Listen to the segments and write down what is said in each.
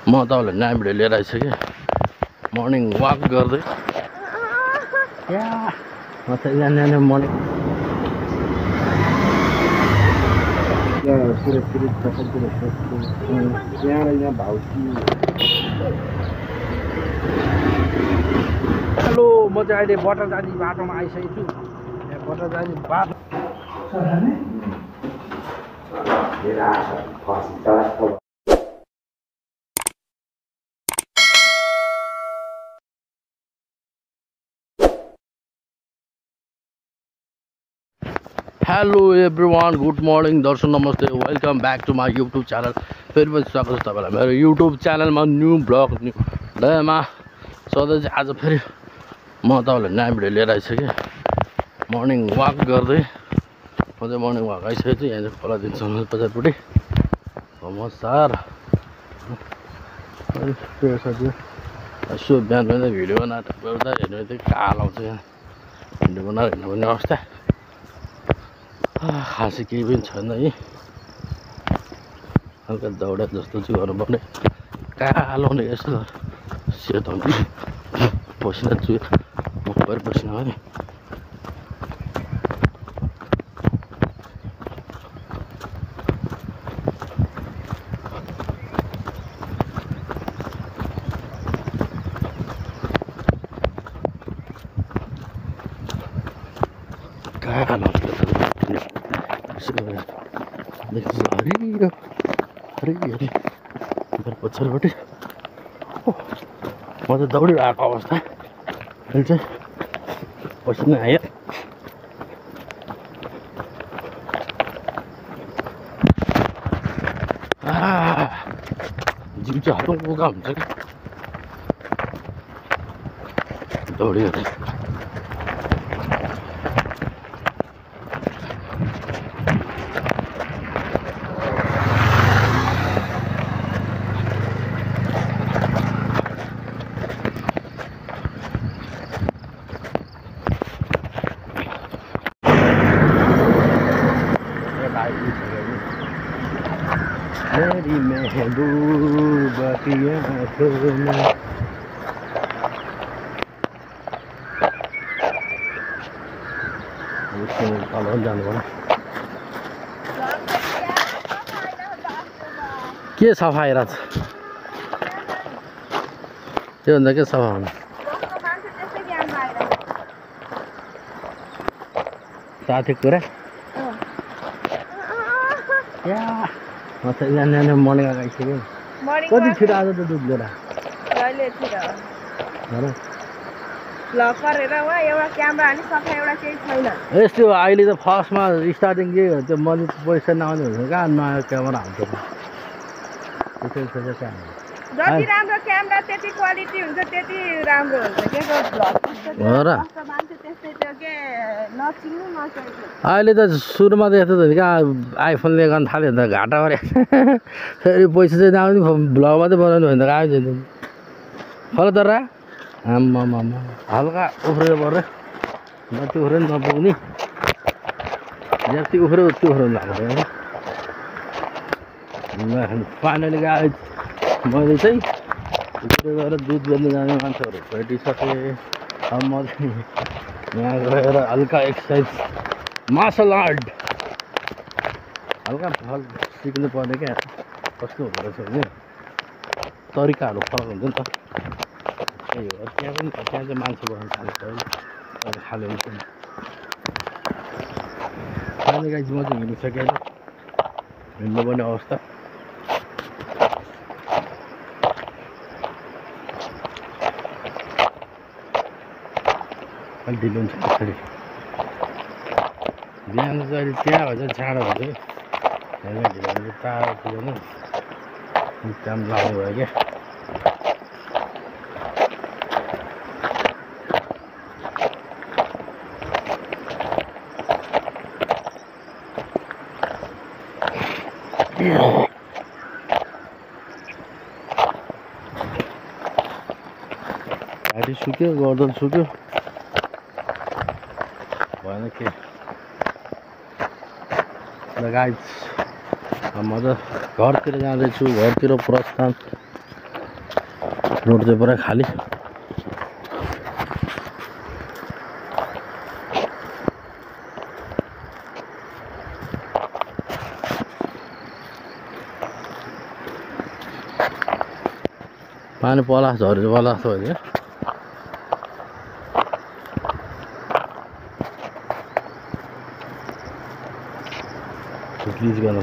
म तपाईँलाई नयाँ भिडियो लिएर आइसकेँ। मर्निङ वाक गर्दै म त यहाँ मर्निङ हेलो, म चाहिँ अहिले बटरजानी बाटोमा आइसकेको छु। यहाँ बटरजानी बाटो हेलो एभ्रिवान, गुड मर्निङ, दर्शन नमस्ते, welcome back to my YouTube channel. फेरि पनि स्वागत छ तपाईँलाई मेरो युट्युब च्यानलमा न्यू ब्लग न्यू डेमा। सधैँ चाहिँ आज फेरि म तपाईँलाई नयाँ भिडियो लिएर आइसकेँ। मर्निङ वाक गर्दै म चाहिँ मर्निङ वाक आइसकेको छु। यहाँ चाहिँ खोला दिन्छ पछाडिपट्टि म सार यसो बिहान बिहान भिडियो बनाएर बेलुका हेर्नु चाहिँ काल आउँछ। यहाँ भिडियो बनाएर हिँड्नुपर्ने अवस्था खासै केही पनि छैन है। हल्का दौडा जस्तो चाहिँ गर्नुपर्ने, कालो हुने यस्तो सेतो हुन्छ, पसिना चुयो मुखभरि पसिना हो नि। कालो हरियो हरियो पछाडिपट्टि म त दौडिरहेको अवस्था अहिले चाहिँ पसिना आयो। जिउ चाहिँ हल्का हुन्छ कि दौडियो। मेरी महबूबा की आँखों में जानु पर्यो। के सफा आइरहेको छ त्योभन्दा के सफा हुनु साथी कुरा। म त यहाँ मर्निङ आइसक्यो। कति छिटो आज त दुध लिएर यस्तो अहिले त फर्स्टमा स्टार्टिङ के त्यो मैले पैसा नआउने हुन्छ कहाँ नयाँ क्यामेरा हाल्छ त्यसरी कहाँ जति राम्रो क्यामेरा त्यति क्वालिटी हुन्छ, त्यति राम्रो हुन्छ के हो र। अहिले त सुरुमा त यस्तो त कहाँ आइफोनले गर्न थाल्यो भने त घाटा गरे फेरि पैसा चाहिँ नआउने भ्लग मात्रै बनाउनु भने त कहाँ आइन्छ फल तर आम्मामा हल्का उफ्रियो पऱ्यो। जति उफ्रियो नि नपुग्ने, जति उफ्रियो उति उफ्रिनु लाग्छ। फाइनली गाइज मैले चाहिँ गएर दुध बेच्नु जाने मान्छेहरू भेटिसकेँ। अब म चाहिँ यहाँ गएर हल्का एक्सर्साइज मार्सल आर्ट हल्का फल सिक्नु पर्ने क्या, कस्तो हुँदो रहेछ भने तरिकाहरू फरक हुन्छ नि त। त्यही हो, त्यहाँ पनि त्यहाँ चाहिँ मान्छे बस्नु थालेको खाले हुन्छ नि। अहिले गाइज म चाहिँ हिँडिसकेँ, हिँड्नुपर्ने अवस्था। अलिक ढिलो हुन्छ पछाडि बिहान चाहिँ अहिले त्यहाँ भन्छ चाँडो हुन्छ कि ढिलो हुन्छ टाढो पुग्नु काम लाग्ने भयो क्या। घाँटी सुक्यो, गर्दन सुक्यो, भएन के। गाइज म त घरतिर जाँदैछु, घरतिर प्रस्थान रोड चाहिँ पुरा खाली। पानी पलास झरी पलास हो नि रिलिज गर्न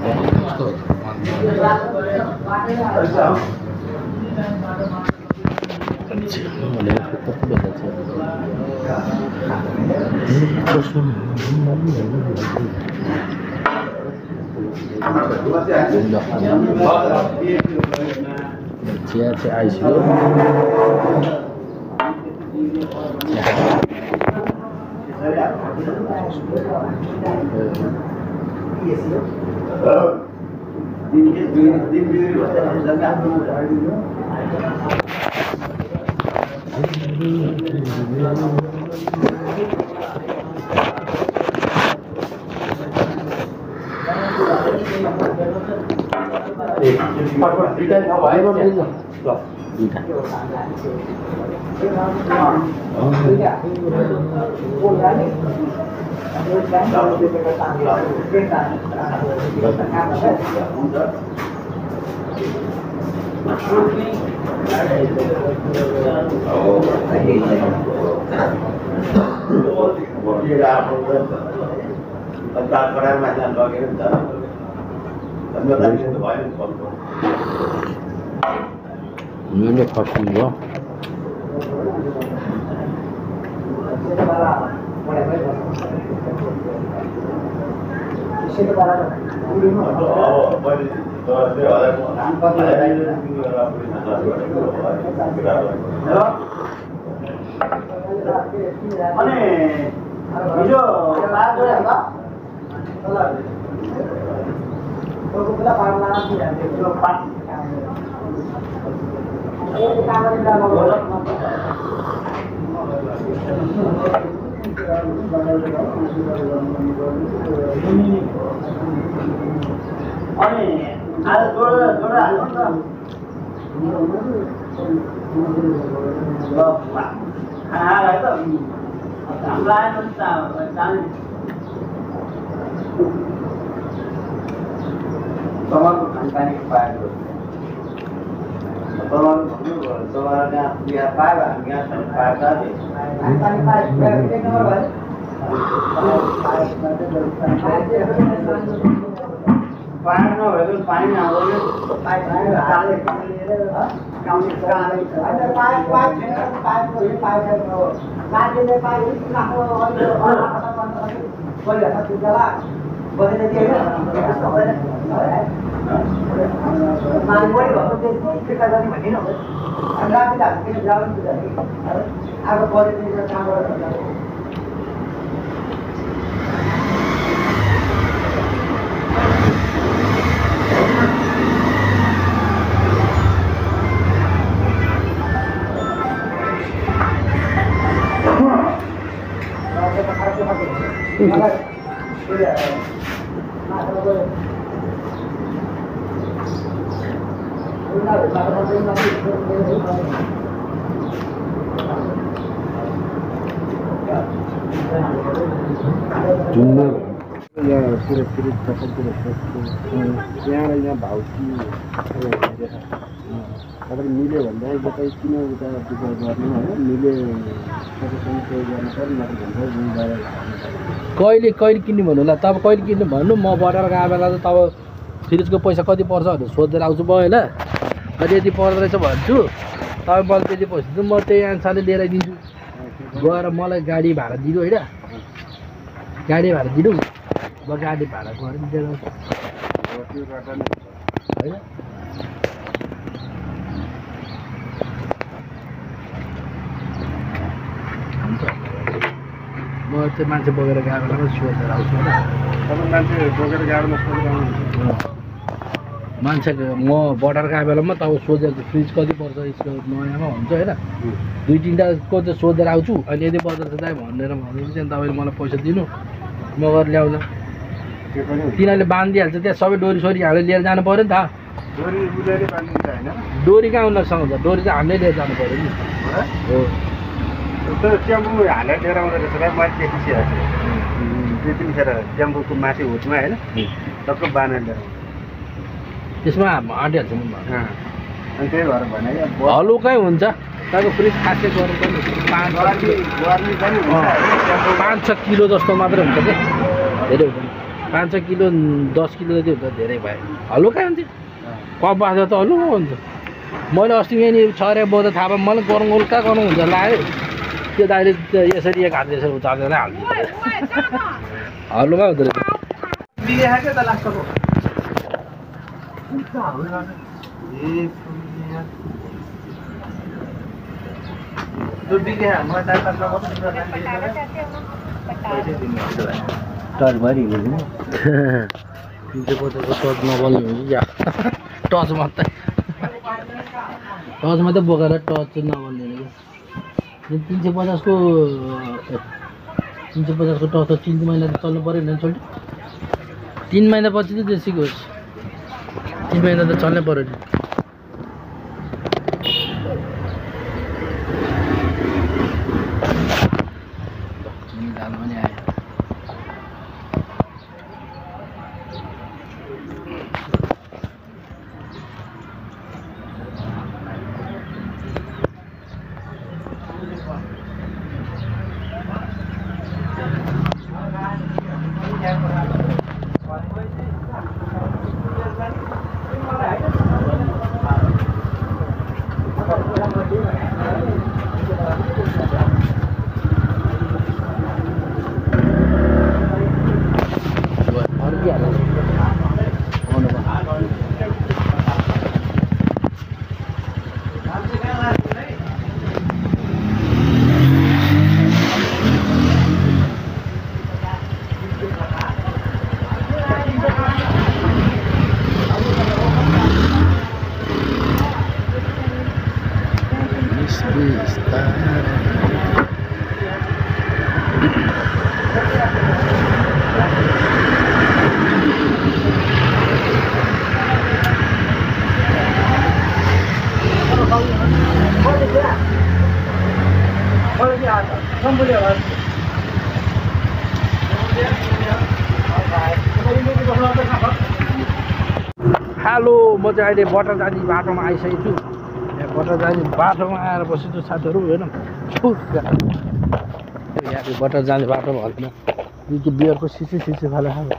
चिया चाहिँ आइसक्यो। Ini pasti ya. यहाँ भाउ अगर मिल्यो भन्दा यतै किन उता विचार गर्ने होइन मिल्यो कहिले कहिले किन्ने भन्नु होला तब कहिले किन्नु भन्नु म बटार गए बेला त तब फ्रिजको पैसा कति पर्छ भनेर सोधेर आउँछु भयो होइन अहिले यति पर्दो रहेछ भन्छु तपाईँ मलाई त्यति पैसा चाहिँ म त्यही अनुसारले लिएर दिन्छु गएर मलाई गाडी भाडा दिनु होइन गाडी भाडा दिनु म गाडी भाडा गरेर दिएर होइन म चाहिँ मान्छे बोकेर गएको बेलामा सोधेर आउँछु होइन मान्छे बोकेर गएर मान्छे म बटार गएको बेलामा तब सोधेर फ्रिज कति पर्छ यसको नयाँमा हुन्छ होइन दुई तिनवटाको चाहिँ सोधेर आउँछु अनि यदि पर्दो रहेछ दाइ भनेर भनेपछि चाहिँ तपाईँले मलाई पैसा दिनु म गरेर ल्याउँदा तिनीहरूले बाँधिदिइहाल्छ त्यहाँ सबै डोरी सोरी हालेर लिएर जानु पऱ्यो नि त डोरी कहाँ उनीहरूसँग हुन्छ डोरी चाहिँ हामीले लिएर जानु पऱ्यो नि हो टेम्पो हालेर लिएर आउँदो रहेछ भाइ मैले देखिसकेको छु त्यतिखेर टेम्पोको माथि हुटमा होइन टक्क बानेर लिएर त्यसमा आँटिहाल्छ नि अनि त्यही भएर भने हलुकै हुन्छ तपाईँको फ्रिज खासै गर्नु पनि 5-6 किलो जस्तो मात्रै हुन्छ क्या धेरै हुँदैन 5-6 किलो 10 किलो जति हुन्छ धेरै भयो हलुकै हुन्छ कप बाँच्दा त हलुको हुन्छ मैले अस्ति यहाँनिर छरे बोधा थाहा पाएँ मलाई गरौँ कहाँ गर्नु हुन्छ लाग्यो त्यो दाइले यसरी एक हात यसरी उचालेर हालिदिन्छ हलुमा हुँदो रहेछ टच नबल्ने हुन्छ या टच मात्रै बोकेर टच नबल्ने 350 को 350 को टच त 3 महिना त चल्नु पऱ्यो नि चल्छ 3 महिनापछि त त्यसैको 3 महिना त चल्नै पऱ्यो नि हेलो म चाहिँ अहिले बटर जाने बाटोमा आइसकेको छु यहाँ बटर जाने बाटोमा आएर बसेछु साथीहरू होइन यहाँ बटर जाने बाटोमा हल्न के बियरको सिसी फाले खायो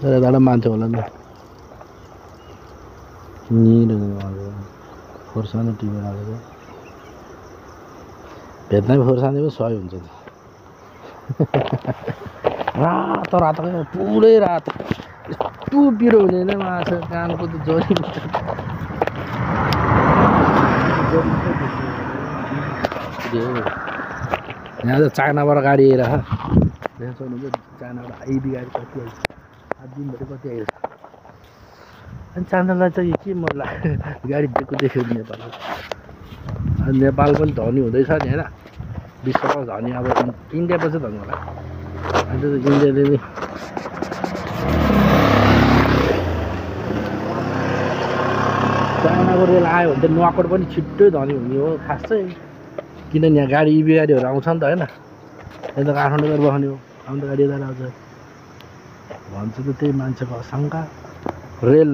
तर दाडा मान्छे होला नि खोर्सानी टिपेर हालेर भेट्नै खोर्सानी पो सही हुन्छ नि रातो रातो पुरै रातो यस्तो पिरो हुने होइन माछा कानको त जरी यहाँ त चाइनाबाट गाडी आएर चाइनाबाट आइबी गाडी कति आइन्छ आज दिनभरि कति आइन्छ अनि चाइनालाई चाहिँ के मन लाग्यो गाडी दिएको देख्यो नेपालमा नेपाल पनि धनी हुँदैछ नि होइन विश्वमा धनी अब इन्डिया पछि धनी होला अहिले त इन्डियाले नि चाइनाको रेल आयो भने त नुवाकोट पनि छिट्टै धनी हुने हो खास चाहिँ किनभने यहाँ गाडी इभी गाडीहरू आउँछ नि त होइन यहाँ त काठमाडौँबाट बस्ने हो आउँदा गाडी यता आउँछ भन्छ त त्यही मान्छेको शङ्का rail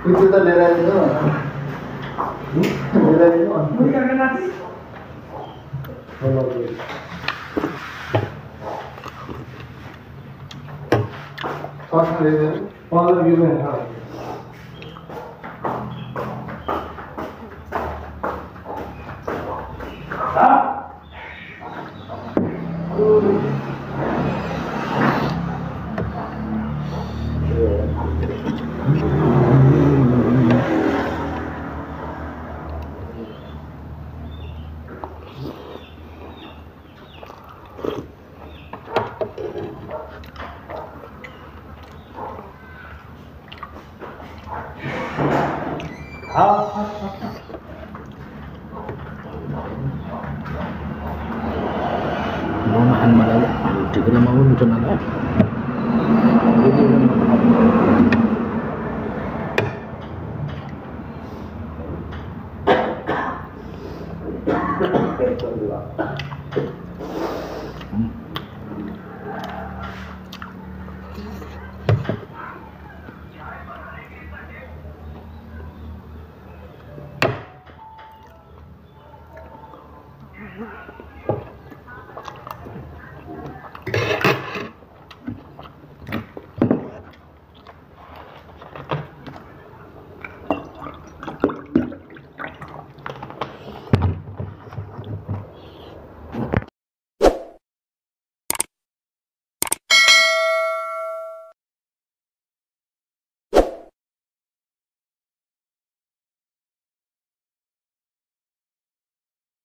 itu tak ada lagi tu. Ada lagi tu. Bukan nanti. Sauce ले दे. 15 भी में हाँ. Mau makan malam, tiga mau macam mana?